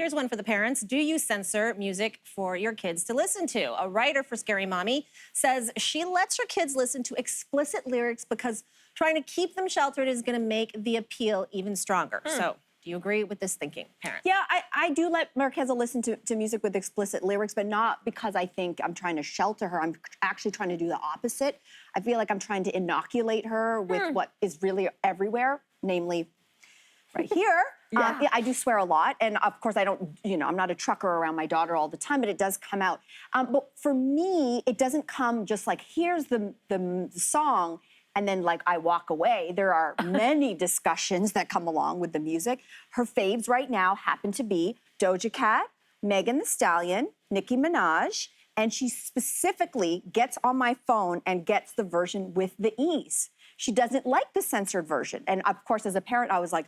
Here's one for the parents. Do you censor music for your kids to listen to? A writer for Scary Mommy says she lets her kids listen to explicit lyrics because trying to keep them sheltered is going to make the appeal even stronger. So, do you agree with this thinking, parents? Yeah, I do let Marqueza listen to music with explicit lyrics, but not because I think I'm trying to shelter her. I'm actually trying to do the opposite. I feel like I'm trying to inoculate her with what is really everywhere, namely right here. Yeah, I do swear a lot. And of course, I don't, I'm not a trucker around my daughter all the time, but it does come out. But for me, it doesn't come just like, here's the song, and then like I walk away. There are many discussions that come along with the music. Her faves right now happen to be Doja Cat, Megan Thee Stallion, Nicki Minaj, and she specifically gets on my phone and gets the version with the E's. She doesn't like the censored version. And of course, as a parent, I was like,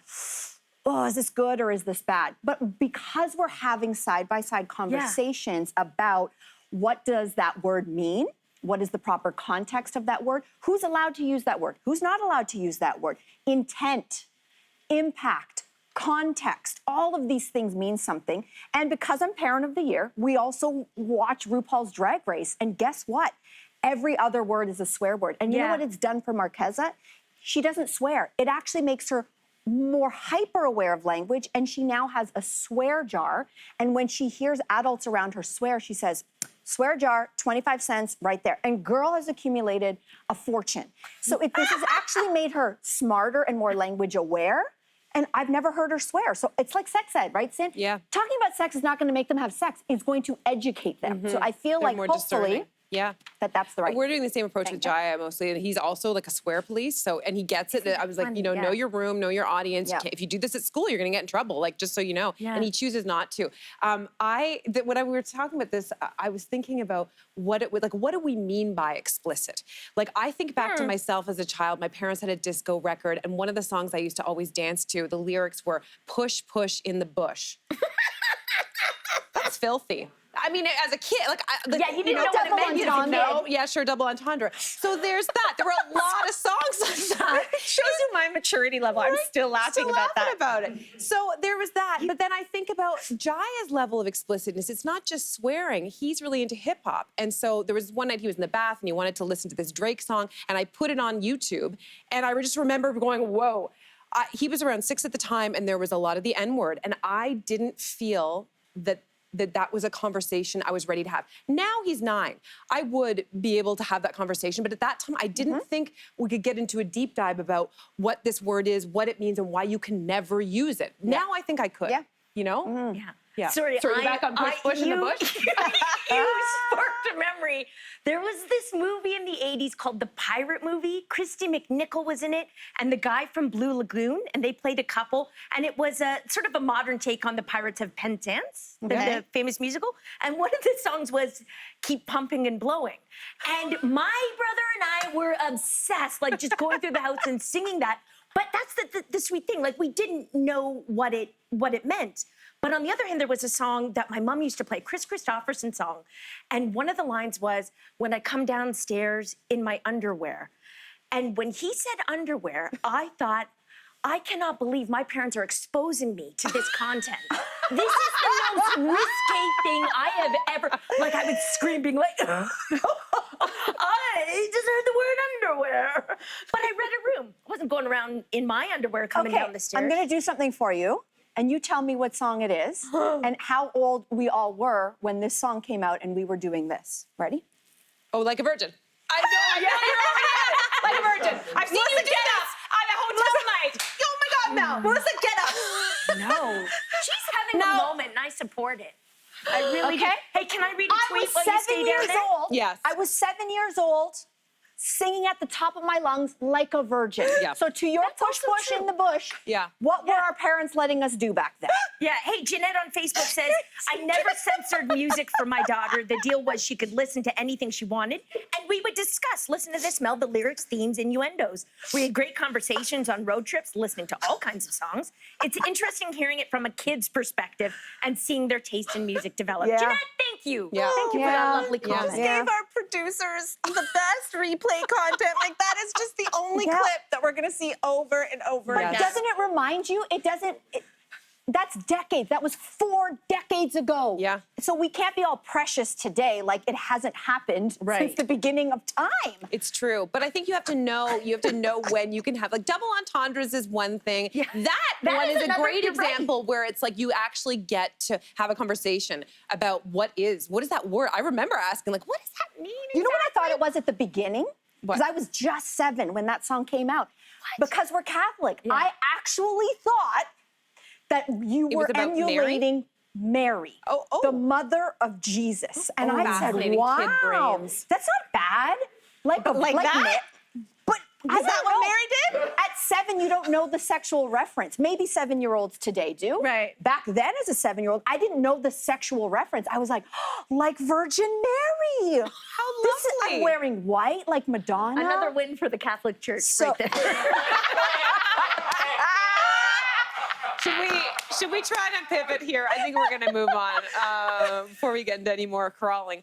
oh, is this good or is this bad? But because we're having side-by-side conversations about what does that word mean, what is the proper context of that word, who's allowed to use that word, who's not allowed to use that word, intent, impact, context, all of these things mean something. And because I'm Parent of the Year, we also watch RuPaul's Drag Race. And guess what? Every other word is a swear word. And you know what it's done for Marqueza? She doesn't swear. It actually makes her more hyper aware of language, and she now has a swear jar. And when she hears adults around her swear, she says, swear jar, 25 cents right there. And girl has accumulated a fortune. So this has actually made her smarter and more language aware. And I've never heard her swear. So it's like sex ed, right, Sin? Yeah. Talking about sex is not going to make them have sex. It's going to educate them. So I feel They're like more hopefully discerning. Yeah. that's the right. We're doing the same approach with Jaya mostly, and he's also like a swear police. So, and he gets it. I was like, know your room, know your audience. You if you do this at school, you're going to get in trouble. Like, just so you know. And he chooses not to. When we were talking about this, I was thinking about what do we mean by explicit? Like, I think back to myself as a child. My parents had a disco record, and one of the songs I used to always dance to, the lyrics were "Push, push in the bush." That's filthy. I mean, as a kid, you didn't know what it meant. You didn't know. Yeah, sure, double entendre. So there's that. There were a lot of songs like that. It shows you my maturity level. I'm still laughing about it. So there was that. But then I think about Jaya's level of explicitness. It's not just swearing. He's really into hip hop. And so there was one night he was in the bath and he wanted to listen to this Drake song, and I put it on YouTube. And I just remember going, whoa. He was around 6 at the time, and there was a lot of the N-word. And I didn't feel that was a conversation I was ready to have. Now he's 9. I would be able to have that conversation, but at that time, I didn't think we could get into a deep dive about what this word is, what it means, and why you can never use it. Now I think I could. Yeah. You know? Yeah. Sorry, you're back on push in the bush? You sparked a memory. There was this movie in the 80s called The Pirate Movie. Christy McNichol was in it, and the guy from Blue Lagoon, and they played a couple, and it was a sort of a modern take on the Pirates of Penzance, the famous musical. And one of the songs was Keep Pumping and Blowing. And my brother and I were obsessed, like just going through the house and singing that. But that's the sweet thing. Like, we didn't know what it meant. But on the other hand, there was a song that my mom used to play, Chris Christopherson song. And one of the lines was, when I come downstairs in my underwear. And when he said underwear, I thought, I cannot believe my parents are exposing me to this content. This is the most risque thing I have ever, like, I would scream being like, I just heard the word underwear. But I read a room. I wasn't going around in my underwear coming down the stairs. I'm going to do something for you. And you tell me what song it is and how old we all were when this song came out and we were doing this. Ready? Oh, Like a Virgin. I know you're already at it. Like a Virgin. I've seen you do this on a hotel night. Oh my God, Mel. Melissa, get up. No. She's having a moment, and I support it. I really do. Hey, can I read a tweet while you stay down there? Yes. I was 7 years old, singing at the top of my lungs like a virgin. So to your push in the bush, what were our parents letting us do back then? Yeah. Hey, Jeanette on Facebook says, I never censored music for my daughter. The deal was she could listen to anything she wanted, and we would discuss, listen to this, Mel, the lyrics, themes, innuendos. We had great conversations on road trips, listening to all kinds of songs. It's interesting hearing it from a kid's perspective and seeing their taste in music develop. Jeanette, thank you. Thank you for that lovely comment. Gave our producers the best replay content. Like, that is just the only clip that we're going to see over and over again. But doesn't it remind you? It doesn't. that's decades. That was 4 decades ago. Yeah. So we can't be all precious today like it hasn't happened Right. since the beginning of time. It's true, but I think you have to know when you can have, like, double entendres is one thing. Yeah. That That one is is a another- great you're right. example where it's like you actually get to have a conversation about what is that word? I remember asking, like, what does that mean? You know what I thought it was at the beginning? What? Because I was just 7 when that song came out. Because we're Catholic. I actually thought that you It were was about Mary? emulating Mary, Oh, oh. the mother of Jesus. And I said, Fascinating kid wow, brains. that's not bad. Like that? But I Is that don't what know. Mary did? At 7, you don't know the sexual reference. Maybe 7-year-olds today do. Right. Back then, as a 7-year-old, I didn't know the sexual reference. I was like, like Virgin Mary. How I'm lovely. wearing white like Madonna. Another win for the Catholic Church So- right there. Should we try to pivot here? I think we're going to move on before we get into any more crawling.